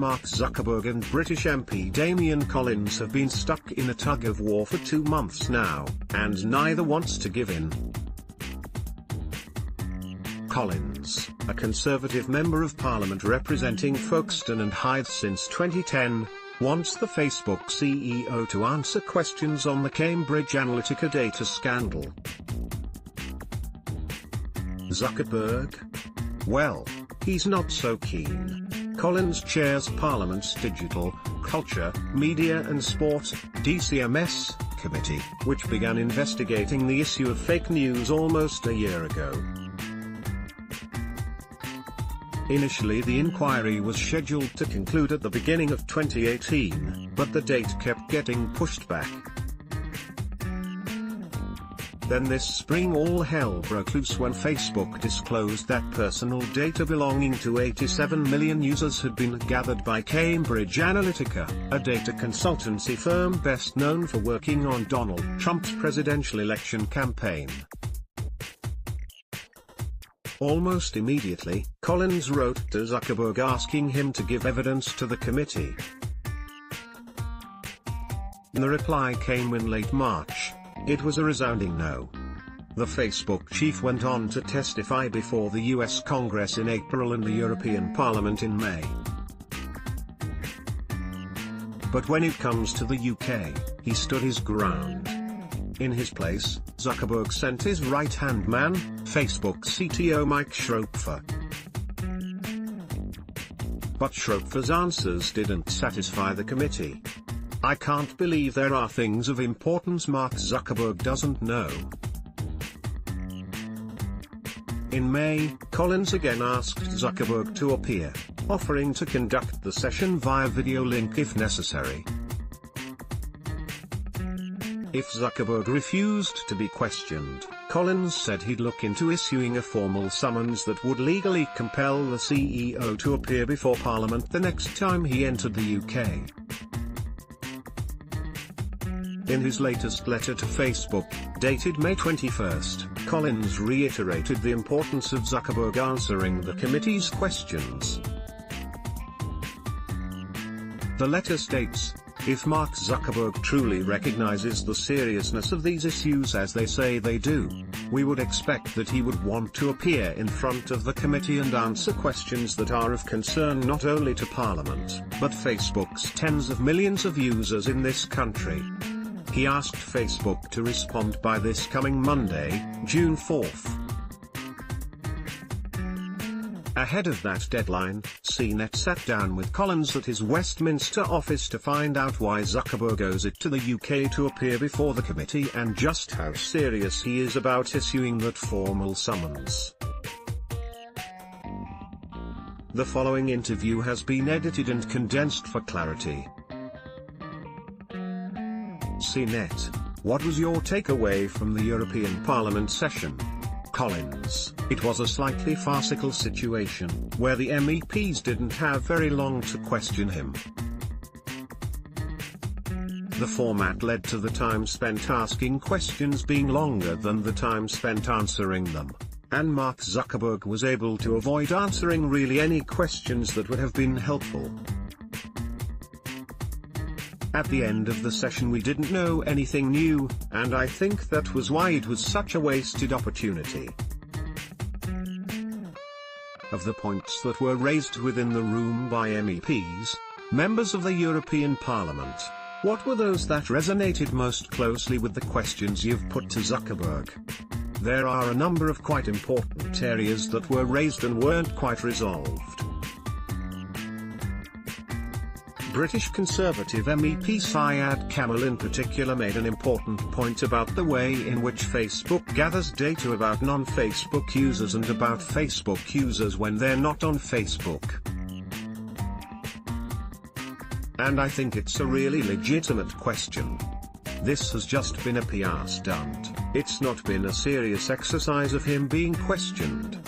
Mark Zuckerberg and British MP Damian Collins have been stuck in a tug-of-war for 2 months now, and neither wants to give in. Collins, a Conservative Member of Parliament representing Folkestone and Hythe since 2010, wants the Facebook CEO to answer questions on the Cambridge Analytica data scandal. Zuckerberg? Well, he's not so keen. Collins chairs Parliament's Digital, Culture, Media and Sport, DCMS, committee, which began investigating the issue of fake news almost a year ago. Initially the inquiry was scheduled to conclude at the beginning of 2018, but the date kept getting pushed back. Then this spring all hell broke loose when Facebook disclosed that personal data belonging to 87 million users had been gathered by Cambridge Analytica, a data consultancy firm best known for working on Donald Trump's presidential election campaign. Almost immediately, Collins wrote to Zuckerberg asking him to give evidence to the committee. The reply came in late March. It was a resounding no. The Facebook chief went on to testify before the US Congress in April and the European Parliament in May. But when it comes to the UK, he stood his ground. In his place, Zuckerberg sent his right-hand man, Facebook CTO Mike Schroepfer. But Schroepfer's answers didn't satisfy the committee. I can't believe there are things of importance Mark Zuckerberg doesn't know. In May, Collins again asked Zuckerberg to appear, offering to conduct the session via video link if necessary. If Zuckerberg refused to be questioned, Collins said he'd look into issuing a formal summons that would legally compel the CEO to appear before Parliament the next time he entered the UK. In his latest letter to Facebook, dated May 21, Collins reiterated the importance of Zuckerberg answering the committee's questions. The letter states, "If Mark Zuckerberg truly recognizes the seriousness of these issues as they say they do, we would expect that he would want to appear in front of the committee and answer questions that are of concern not only to Parliament, but Facebook's tens of millions of users in this country." He asked Facebook to respond by this coming Monday, June 4. Ahead of that deadline, CNET sat down with Collins at his Westminster office to find out why Zuckerberg owes it to the UK to appear before the committee and just how serious he is about issuing that formal summons. The following interview has been edited and condensed for clarity. CNET: what was your takeaway from the European Parliament session? Collins: it was a slightly farcical situation, where the MEPs didn't have very long to question him. The format led to the time spent asking questions being longer than the time spent answering them, and Mark Zuckerberg was able to avoid answering really any questions that would have been helpful. At the end of the session we didn't know anything new, and I think that was why it was such a wasted opportunity. Of the points that were raised within the room by MEPs, members of the European Parliament, what were those that resonated most closely with the questions you've put to Zuckerberg? There are a number of quite important areas that were raised and weren't quite resolved. British Conservative MEP Syed Kamel in particular made an important point about the way in which Facebook gathers data about non-Facebook users and about Facebook users when they're not on Facebook. And I think it's a really legitimate question. This has just been a PR stunt, it's not been a serious exercise of him being questioned.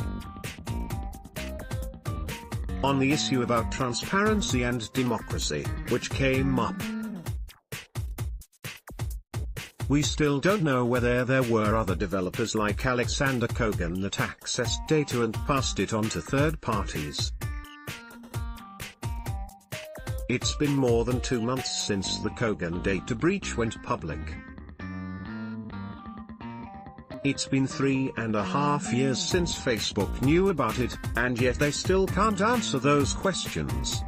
On the issue about transparency and democracy, which came up, we still don't know whether there were other developers like Alexander Kogan that accessed data and passed it on to third parties. It's been more than 2 months since the Kogan data breach went public. It's been 3.5 years since Facebook knew about it, and yet they still can't answer those questions.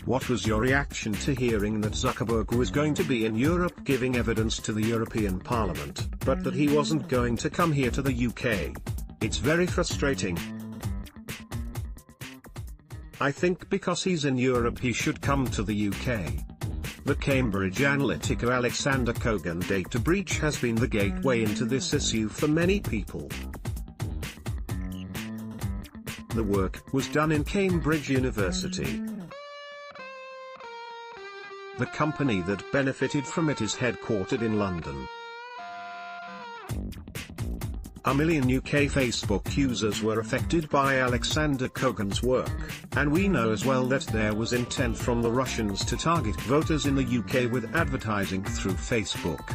What was your reaction to hearing that Zuckerberg was going to be in Europe giving evidence to the European Parliament, but that he wasn't going to come here to the UK? It's very frustrating. I think because he's in Europe he should come to the UK. The Cambridge Analytica Alexander Kogan data breach has been the gateway into this issue for many people. The work was done in Cambridge University. The company that benefited from it is headquartered in London. 1 million UK Facebook users were affected by Alexander Kogan's work, and we know as well that there was intent from the Russians to target voters in the UK with advertising through Facebook.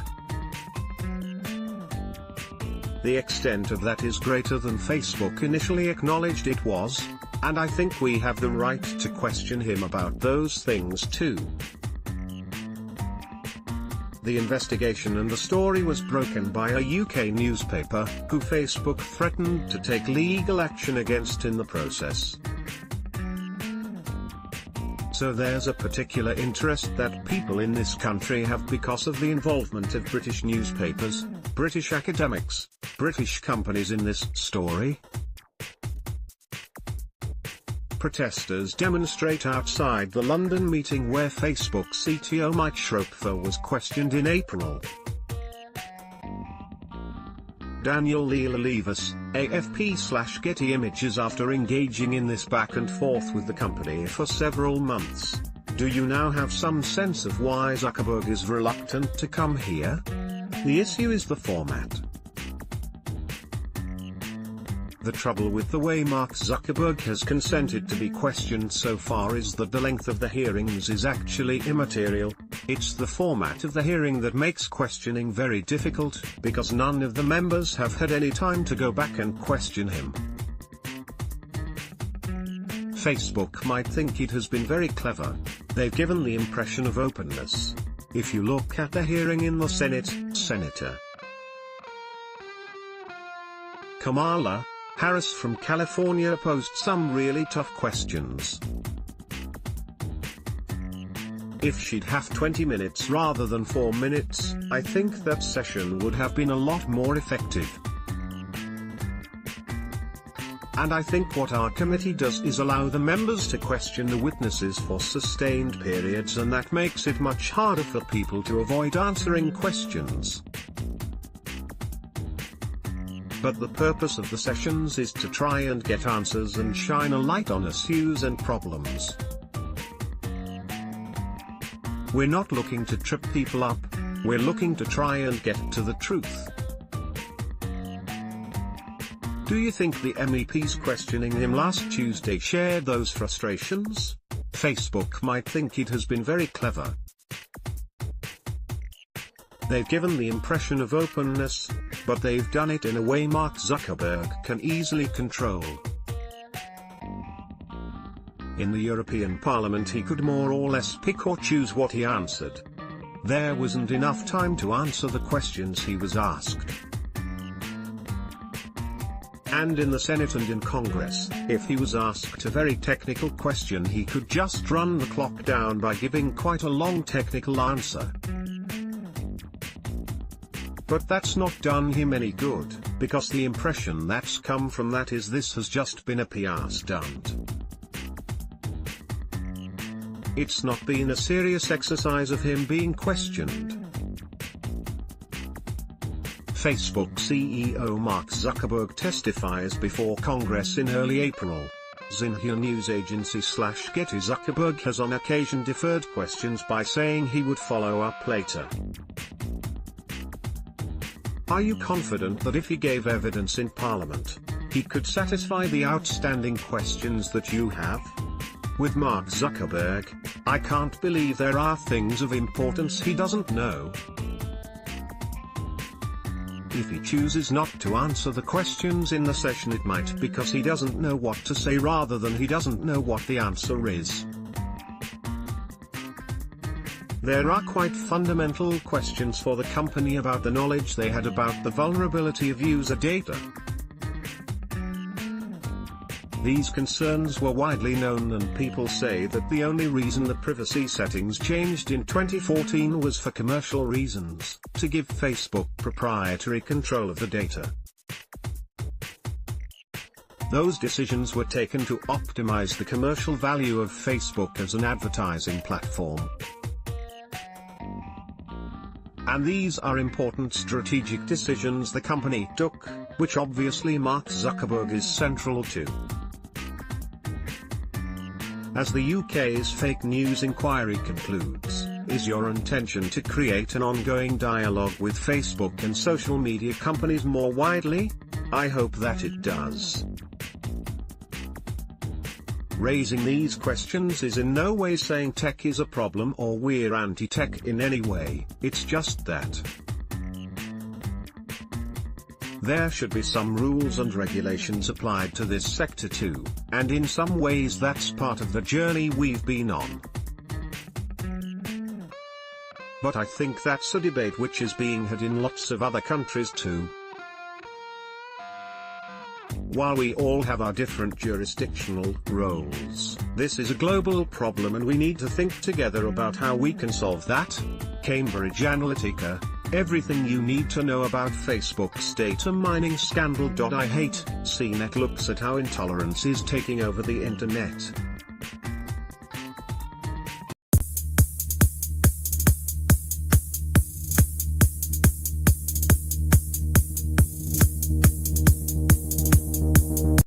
The extent of that is greater than Facebook initially acknowledged it was, and I think we have the right to question him about those things too. The investigation and the story was broken by a UK newspaper, who Facebook threatened to take legal action against in the process. So there's a particular interest that people in this country have because of the involvement of British newspapers, British academics, British companies in this story. Protesters demonstrate outside the London meeting where Facebook CTO Mike Schroepfer was questioned in April. Daniel Leela-Levis, AFP/Getty Images. After engaging in this back and forth with the company for several months, do you now have some sense of why Zuckerberg is reluctant to come here? The issue is the format. The trouble with the way Mark Zuckerberg has consented to be questioned so far is that the length of the hearings is actually immaterial. It's the format of the hearing that makes questioning very difficult, because none of the members have had any time to go back and question him. Facebook might think it has been very clever. They've given the impression of openness. If you look at the hearing in the Senate, Senator Kamala Harris from California posed some really tough questions. If she'd have 20 minutes rather than 4 minutes, I think that session would have been a lot more effective. And I think what our committee does is allow the members to question the witnesses for sustained periods, and that makes it much harder for people to avoid answering questions. But the purpose of the sessions is to try and get answers and shine a light on issues and problems. We're not looking to trip people up, we're looking to try and get to the truth. Do you think the MEPs questioning him last Tuesday shared those frustrations? Facebook might think it has been very clever. They've given the impression of openness, but they've done it in a way Mark Zuckerberg can easily control. In the European Parliament he could more or less pick or choose what he answered. There wasn't enough time to answer the questions he was asked. And in the Senate and in Congress, if he was asked a very technical question he could just run the clock down by giving quite a long technical answer. But that's not done him any good, because the impression that's come from that is this has just been a PR stunt. It's not been a serious exercise of him being questioned. Facebook CEO Mark Zuckerberg testifies before Congress in early April. Xinhua news agency/Getty. Zuckerberg has on occasion deferred questions by saying he would follow up later. Are you confident that if he gave evidence in Parliament, he could satisfy the outstanding questions that you have? With Mark Zuckerberg, I can't believe there are things of importance he doesn't know. If he chooses not to answer the questions in the session, it might be because he doesn't know what to say rather than he doesn't know what the answer is. There are quite fundamental questions for the company about the knowledge they had about the vulnerability of user data. These concerns were widely known, and people say that the only reason the privacy settings changed in 2014 was for commercial reasons, to give Facebook proprietary control of the data. Those decisions were taken to optimize the commercial value of Facebook as an advertising platform. And these are important strategic decisions the company took, which obviously Mark Zuckerberg is central to. As the UK's fake news inquiry concludes, is your intention to create an ongoing dialogue with Facebook and social media companies more widely? I hope that it does. Raising these questions is in no way saying tech is a problem or we're anti-tech in any way, it's just that there should be some rules and regulations applied to this sector too, and in some ways that's part of the journey we've been on. But I think that's a debate which is being had in lots of other countries too. While we all have our different jurisdictional roles, this is a global problem and we need to think together about how we can solve that. Cambridge Analytica, everything you need to know about Facebook's data mining scandal. I hate CNET looks at how intolerance is taking over the internet.